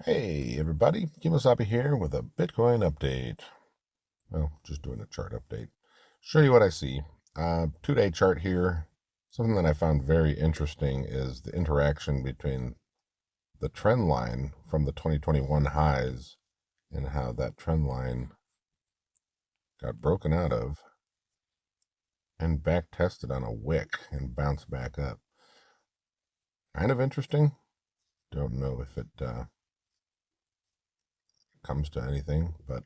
Hey everybody, Kimosabi here with a Bitcoin update. Well, just doing a chart update. Show you what I see. 2-day chart here. Something that I found very interesting is the interaction between the trend line from the 2021 highs and how that trend line got broken out of and back tested on a wick and bounced back up. Kind of interesting. Don't know if it comes to anything, but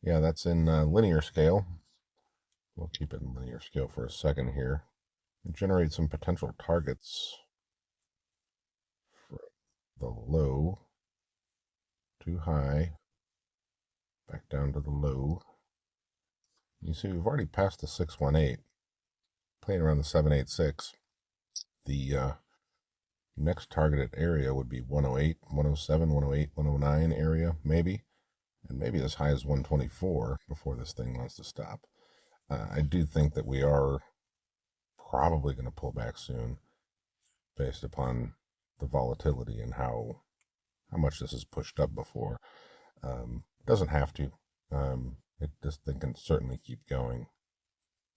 yeah, that's in linear scale. We'll keep it in linear scale for a second here and generate some potential targets for the low, too high, back down to the low. You see, we've already passed the 618, playing around the 786. The next targeted area would be 108, 107, 108, 109 area, maybe, and maybe as high as 124 before this thing wants to stop. I do think that we are probably going to pull back soon based upon the volatility and how much this is pushed up before. Doesn't have to. This thing can certainly keep going.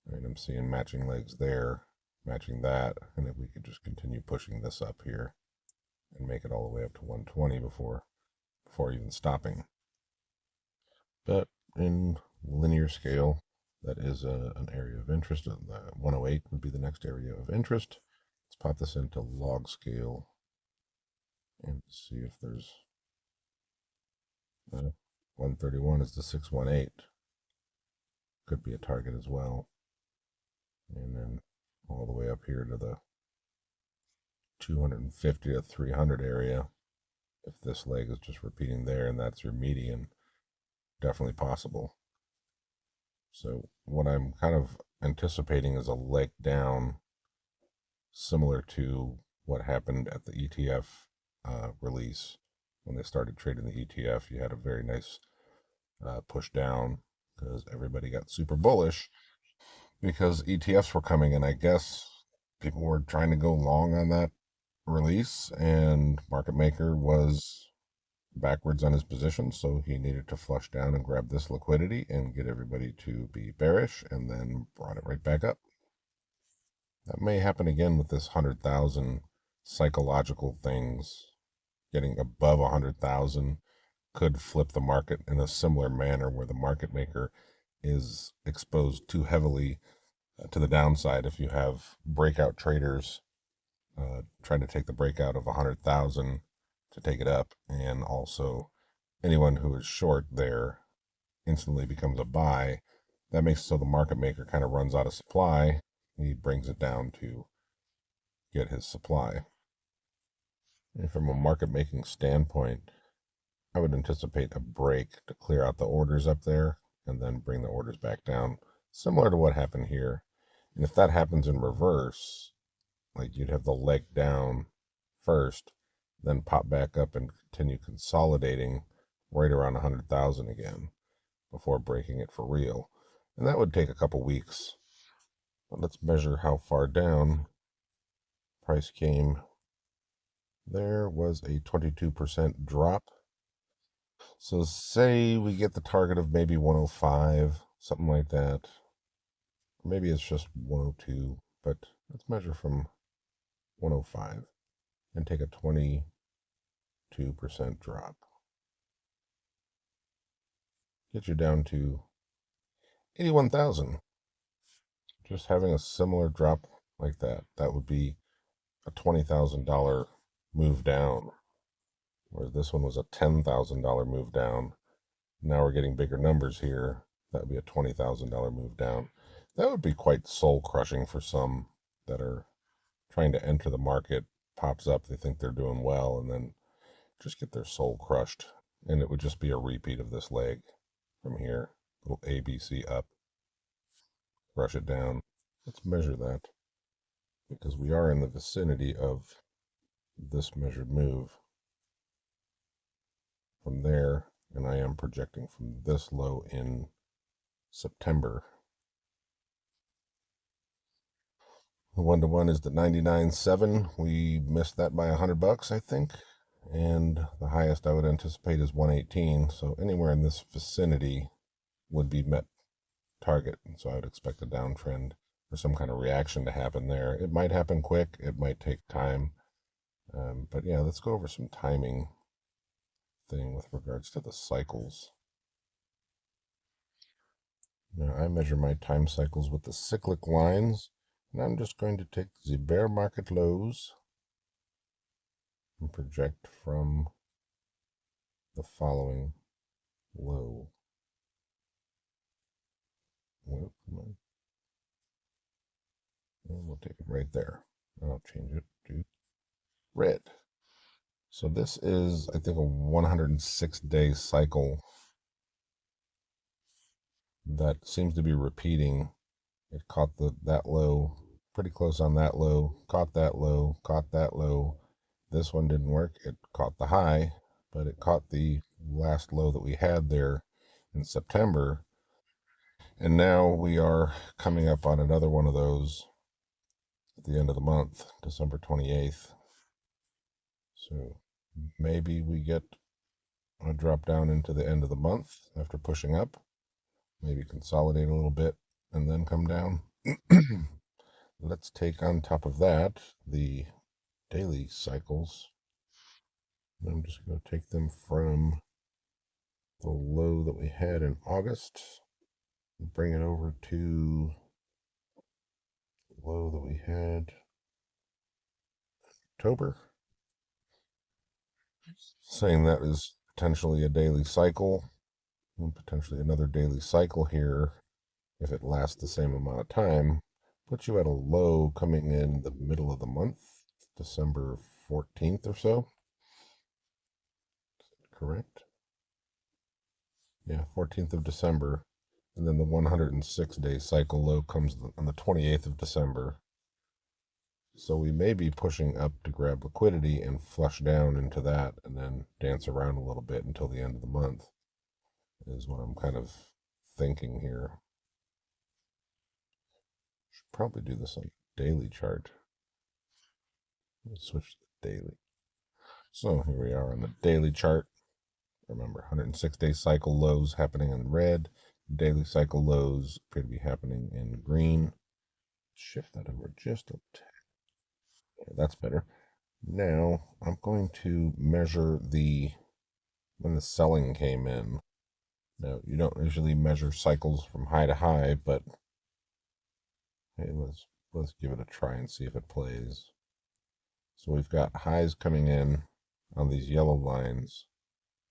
I mean, I'm seeing matching legs there, matching that, and if we could just continue pushing this up here and make it all the way up to 120 before even stopping. But in linear scale, that is an area of interest. 108 would be the next area of interest. Let's pop this into log scale and see if there's 131 is the 618. Could be a target as well. And then all the way up here to the 250 to 300 area. If this leg is just repeating there and that's your median, definitely possible. So what I'm kind of anticipating is a leg down similar to what happened at the ETF release. When they started trading the ETF, you had a very nice push down because everybody got super bullish because ETFs were coming, and I guess people were trying to go long on that release, and market maker was backwards on his position, so he needed to flush down and grab this liquidity and get everybody to be bearish, and then brought it right back up. That may happen again with this 100,000 psychological things. Getting above 100,000 could flip the market in a similar manner where the market maker is exposed too heavily to the downside. If you have breakout traders trying to take the breakout of 100,000 to take it up, and also anyone who is short there instantly becomes a buy, that makes it so the market maker kind of runs out of supply. He brings it down to get his supply. And from a market making standpoint, I would anticipate a break to clear out the orders up there and then bring the orders back down, similar to what happened here. And if that happens in reverse, like you'd have the leg down first, then pop back up and continue consolidating right around 100,000 again before breaking it for real. And that would take a couple weeks. But let's measure how far down price came. There was a 22% drop. So say we get the target of maybe 105, something like that. Maybe it's just 102, but let's measure from 105 and take a 22% drop. Get you down to 81,000. Just having a similar drop like that, that would be a $20,000 move down, whereas this one was a $10,000 move down. Now we're getting bigger numbers here. That would be a $20,000 move down. That would be quite soul crushing for some that are trying to enter the market. Pops up, they think they're doing well, and then just get their soul crushed. And it would just be a repeat of this leg from here. Little ABC up, crush it down. Let's measure that because we are in the vicinity of this measured move from there, and I am projecting from this low in September. The 1-to-1 is the 99.7. We missed that by $100, I think, and the highest I would anticipate is 118. So anywhere in this vicinity would be met target. So I would expect a downtrend or some kind of reaction to happen there. It might happen quick. It might take time. But yeah, let's go over some timing thing with regards to the cycles. Now I measure my time cycles with the cyclic lines, and I'm just going to take the bear market lows and project from the following low. Well, come on. And we'll take it right there. I'll change it to red. So this is, I think, a 106-day cycle that seems to be repeating. It caught that low, pretty close on that low, caught that low, caught that low. This one didn't work. It caught the high, but it caught the last low that we had there in September. And now we are coming up on another one of those at the end of the month, December 28th. So maybe we get a drop down into the end of the month after pushing up, maybe consolidate a little bit and then come down. Let's take on top of that the daily cycles. I'm just going to take them from the low that we had in August and bring it over to the low that we had October, saying that is potentially a daily cycle and potentially another daily cycle here if it lasts the same amount of time. Puts you at a low coming in the middle of the month, December 14th or so. Correct? Yeah, 14th of December. And then the 106-day cycle low comes on the 28th of December. So we may be pushing up to grab liquidity and flush down into that and then dance around a little bit until the end of the month, is what I'm kind of thinking here. Should probably do this on daily chart. Let's switch to daily. So here we are on the daily chart. Remember, 106-day cycle lows happening in red. Daily cycle lows appear to be happening in green. Shift that over just a tad. Yeah, that's better. Now I'm going to measure when the selling came in. Now you don't usually measure cycles from high to high, but hey, let's give it a try and see if it plays. So we've got highs coming in on these yellow lines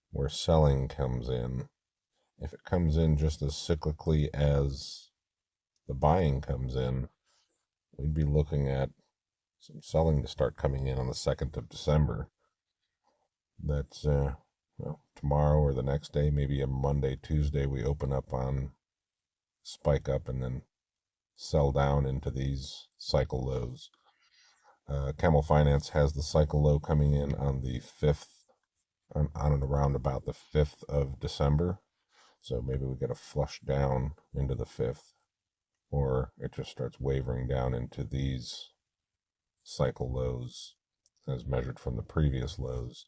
where selling comes in. If it comes in just as cyclically as the buying comes in, we'd be looking at some selling to start coming in on the 2nd of December. That's tomorrow or the next day, maybe a Monday, Tuesday, we open up on spike up and then sell down into these cycle lows. Camel Finance has the cycle low coming in on the 5th, on and around about the 5th of December. So maybe we get a flush down into the 5th, or it just starts wavering down into these cycle lows as measured from the previous lows.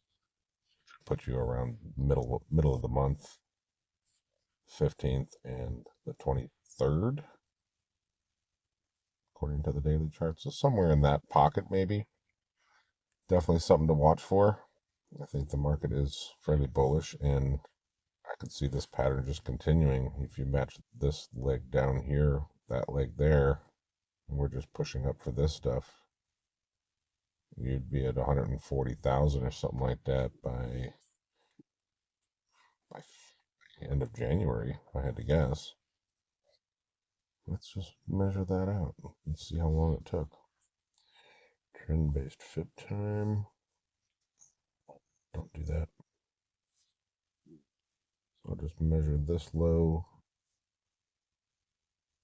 Put you around middle of the month, 15th and the 23rd, according to the daily chart. So somewhere in that pocket, maybe. Definitely something to watch for. I think the market is fairly bullish, and I could see this pattern just continuing. If you match this leg down here, that leg there, and we're just pushing up for this stuff, you'd be at 140,000 or something like that by end of January, if I had to guess. Let's just measure that out and see how long it took. Trend-based fib time. Don't do that. So I'll just measure this low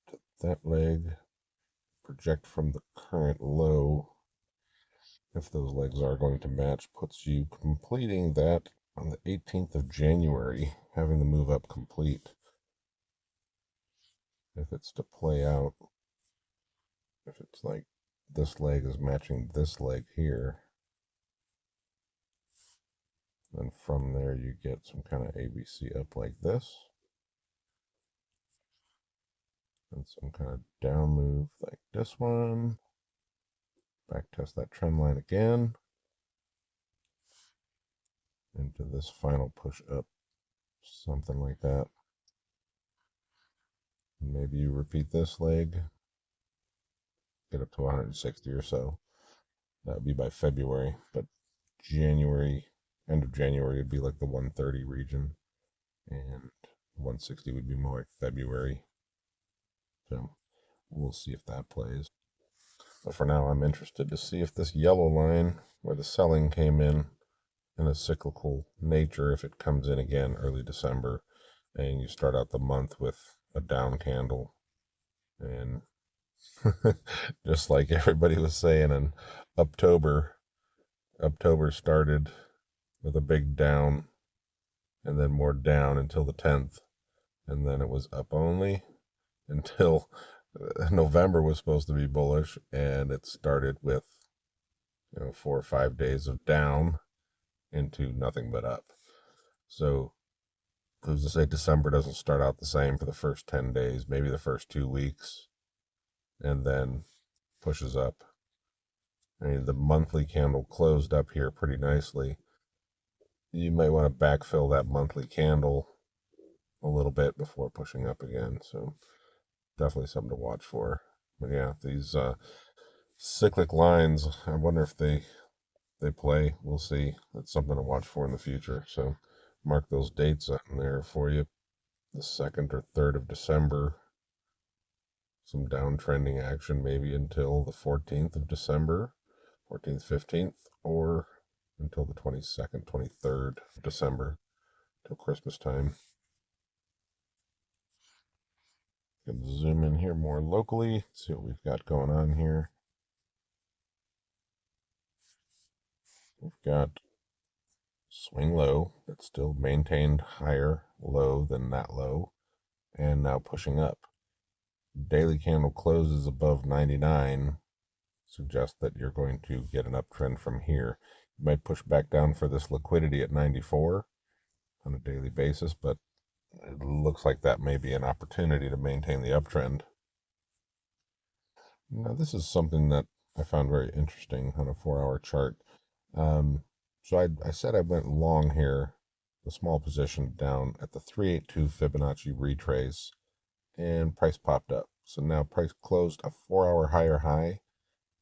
to that leg, project from the current low. If those legs are going to match, puts you completing that on the 18th of January, having the move up complete. If it's to play out, if it's like this leg is matching this leg here, And from there, you get some kind of ABC up like this, and some kind of down move like this one. Back test that trend line again into this final push up, something like that. Maybe you repeat this leg, get up to 160 or so. That would be by February, but January, end of January would be like the 130 region, and 160 would be more like February. So we'll see if that plays. But for now, I'm interested to see if this yellow line where the selling came in a cyclical nature, if it comes in again early December, and you start out the month with a down candle, and just like everybody was saying in October, October started with a big down and then more down until the 10th, and then it was up only until November was supposed to be bullish, and it started with 4 or 5 days of down into nothing but up. So who's to say December doesn't start out the same for the first 10 days, maybe the first 2 weeks, and then pushes up. I mean, the monthly candle closed up here pretty nicely. You might want to backfill that monthly candle a little bit before pushing up again. So definitely something to watch for. But yeah, these cyclic lines, I wonder if they play. We'll see. That's something to watch for in the future. So mark those dates on there for you. The 2nd or 3rd of December. Some downtrending action maybe until the 14th of December, 14th, 15th, or until the 22nd, 23rd of December, till Christmas time. Can zoom in here more locally, see what we've got going on here. We've got swing low that's still maintained higher low than that low, and now pushing up. Daily candle closes above 99, suggests that you're going to get an uptrend from here. You might push back down for this liquidity at 94 on a daily basis, but it looks like that may be an opportunity to maintain the uptrend. Now, this is something that I found very interesting on a 4-hour chart. So I said I went long here, the small position down at the 382 Fibonacci retrace, and price popped up. So now price closed a 4-hour higher high,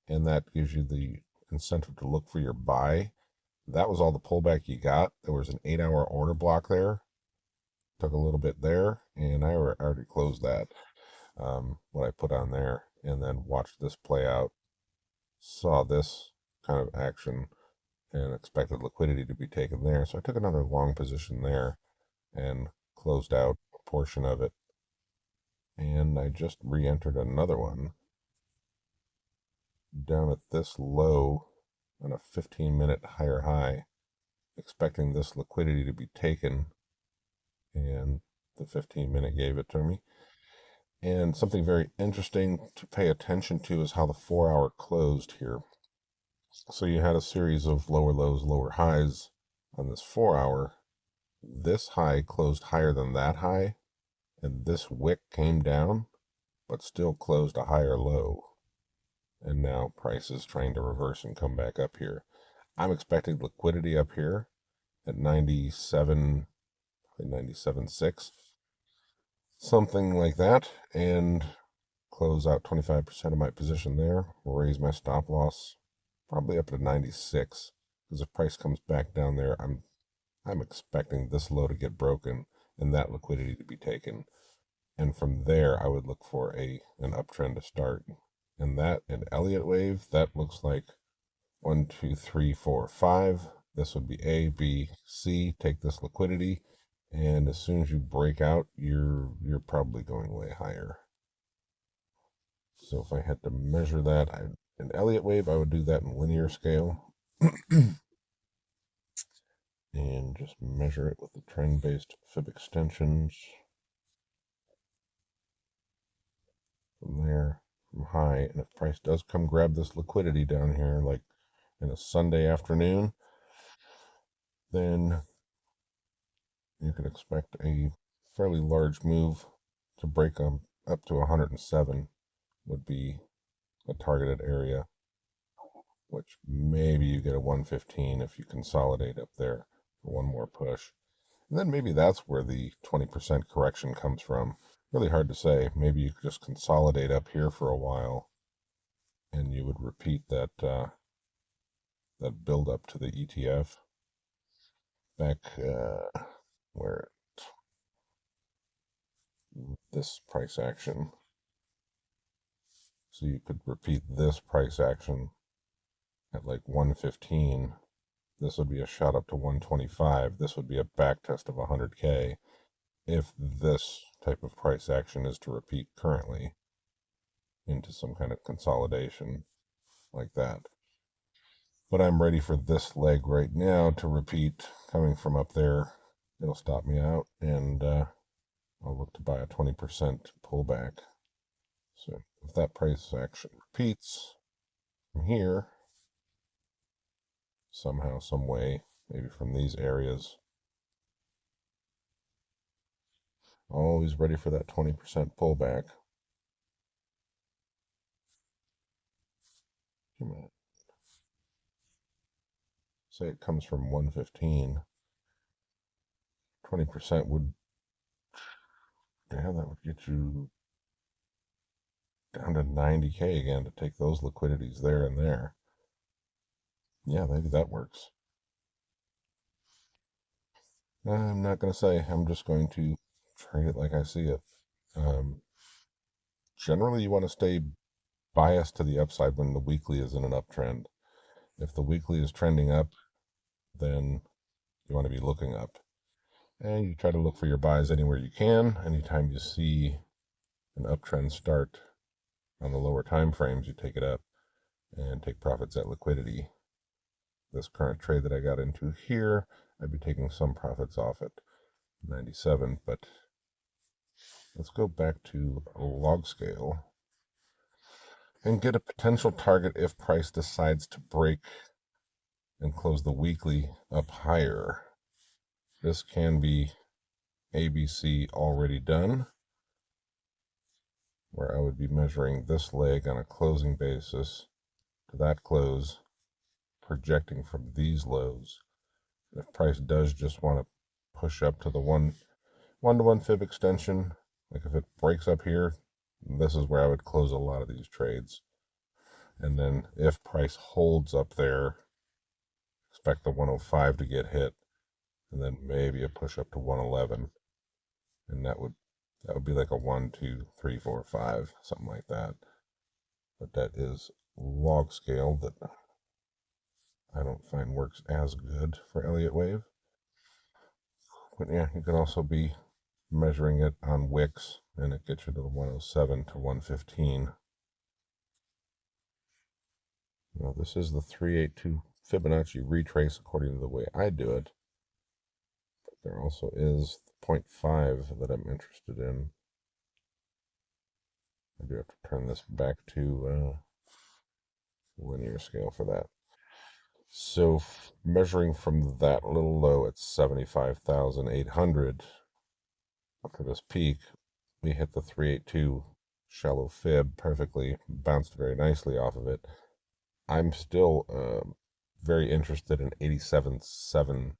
and that gives you the incentive to look for your buy. That was all the pullback you got. There was an 8-hour order block there. Took a little bit there, and I already closed that, what I put on there, and then watched this play out. Saw this kind of action and expected liquidity to be taken there. So I took another long position there and closed out a portion of it. And I just re-entered another one down at this low on a 15-minute higher high, expecting this liquidity to be taken, and the 15-minute gave it to me. And something very interesting to pay attention to is how the 4-hour closed here. So you had a series of lower lows, lower highs on this 4-hour. This high closed higher than that high, and this wick came down, but still closed a higher low. And now price is trying to reverse and come back up here. I'm expecting liquidity up here at 97, 97.6, something like that, and close out 25% of my position there. Will raise my stop loss probably up to 96, because if price comes back down there, I'm expecting this low to get broken and that liquidity to be taken. And from there, I would look for an uptrend to start. And that, an Elliott wave, that looks like 1, 2, 3, 4, 5. This would be A, B, C. Take this liquidity, and as soon as you break out, you're probably going way higher. So if I had to measure that, an Elliott wave, I would do that in linear scale. And just measure it with the trend-based fib extensions. From there, from high, and if price does come grab this liquidity down here, like in a Sunday afternoon, then you can expect a fairly large move to break up to 107 would be a targeted area, which maybe you get a 115 if you consolidate up there for one more push. And then maybe that's where the 20% correction comes from. Really hard to say. Maybe you could just consolidate up here for a while and you would repeat that build up to the ETF back where this price action. So you could repeat this price action at like 115. This would be a shot up to 125. This would be a back test of 100K if this type of price action is to repeat currently into some kind of consolidation like that. But I'm ready for this leg right now to repeat coming from up there. It'll stop me out, and I'll look to buy a 20% pullback. So if that price action repeats from here, somehow, some way, maybe from these areas, always ready for that 20% pullback. Come on. Say it comes from 115. 20% would, yeah, that would get you down to 90K again to take those liquidities there and there. Yeah, maybe that works. I'm not going to say. I'm just going to trade it like I see it. Generally, you want to stay biased to the upside when the weekly is in an uptrend. If the weekly is trending up, then you want to be looking up. And you try to look for your buys anywhere you can. Anytime you see an uptrend start on the lower time frames, you take it up and take profits at liquidity. This current trade that I got into here, I'd be taking some profits off at 97, but let's go back to a log scale and get a potential target if price decides to break and close the weekly up higher. This can be ABC already done, where I would be measuring this leg on a closing basis to that close, projecting from these lows. If price does just want to push up to the 1-to-1 fib extension, like if it breaks up here, this is where I would close a lot of these trades. And then if price holds up there, expect the 105 to get hit, and then maybe a push up to 111, and that would be like a 1, 2, 3, 4, 5, something like that. But that is log scale that I don't find works as good for Elliott Wave. But yeah, you can also be measuring it on wicks, and it gets you to the 107 to 115. Now this is the 382 Fibonacci retrace according to the way I do it. But there also is the 0.5 that I'm interested in. I do have to turn this back to linear scale for that. So measuring from that little low at 75,800 up to this peak, we hit the 382 shallow fib perfectly, bounced very nicely off of it. I'm still very interested in 8770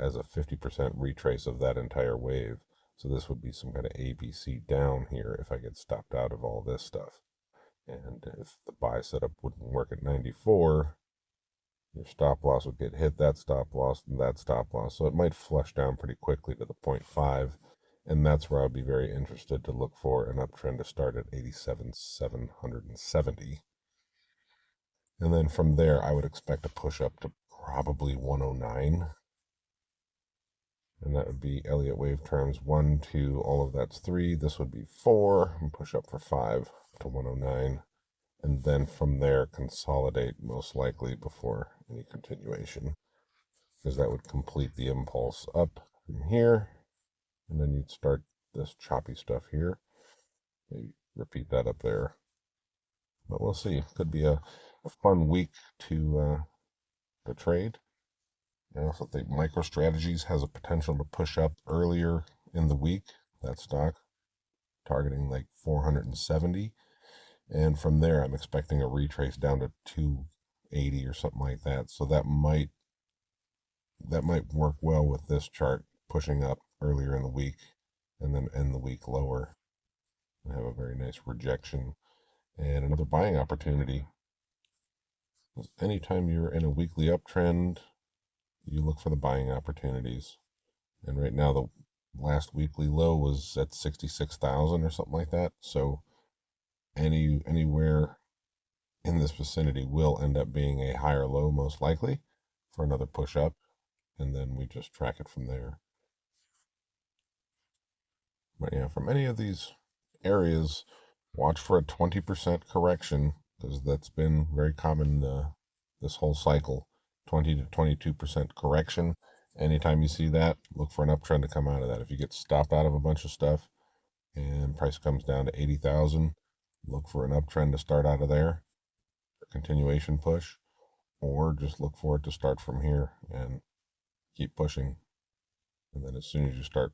as a 50% retrace of that entire wave. So this would be some kind of ABC down here if I get stopped out of all this stuff. And if the buy setup wouldn't work at 94, your stop loss would get hit, that stop loss, and that stop loss. So it might flush down pretty quickly to the 0.5. And that's where I'd be very interested to look for an uptrend to start at 87,770. And then from there, I would expect a push up to probably 109. And that would be Elliott wave terms 1, 2, all of that's 3. This would be 4, and push up for 5 to 109. And then from there, consolidate most likely before any continuation, because that would complete the impulse up from here. And then you'd start this choppy stuff here. Maybe repeat that up there. But we'll see. Could be a fun week to trade. I also think MicroStrategies has a potential to push up earlier in the week, that stock, targeting like 470. And from there, I'm expecting a retrace down to 280 or something like that. So that might work well with this chart pushing up earlier in the week and then end the week lower and have a very nice rejection and another buying opportunity. Anytime you're in a weekly uptrend, you look for the buying opportunities. And right now, the last weekly low was at 66,000 or something like that. So anywhere in this vicinity will end up being a higher low, most likely, for another push up. And then we just track it from there. But yeah, from any of these areas, watch for a 20% correction because that's been very common this whole cycle. 20 to 22% correction. Anytime you see that, look for an uptrend to come out of that. If you get stopped out of a bunch of stuff and price comes down to 80,000, look for an uptrend to start out of there, a continuation push, or just look for it to start from here and keep pushing. And then as soon as you start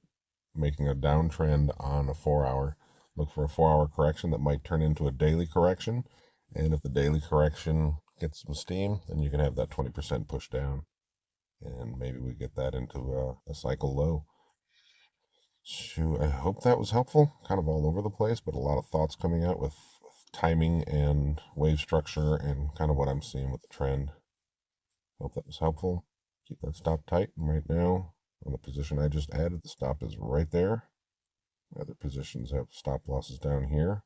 making a downtrend on a 4 hour, look for a 4 hour correction that might turn into a daily correction. And if the daily correction gets some steam, then you can have that 20% push down. And maybe we get that into a cycle low. Shoot, I hope that was helpful. Kind of all over the place, but a lot of thoughts coming out with timing and wave structure and kind of what I'm seeing with the trend. Hope that was helpful. Keep that stop tight. And right now, on the position I just added, the stop is right there. Other positions have stop losses down here.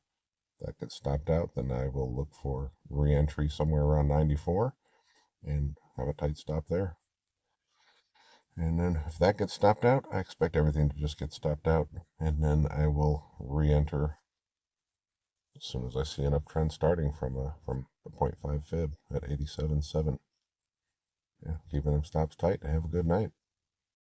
If that gets stopped out, then I will look for re-entry somewhere around 94 and have a tight stop there. And then if that gets stopped out, I expect everything to just get stopped out. And then I will re-enter as soon as I see an uptrend starting from the 0.5 fib at 87.7. Yeah, keeping them stops tight. Have a good night.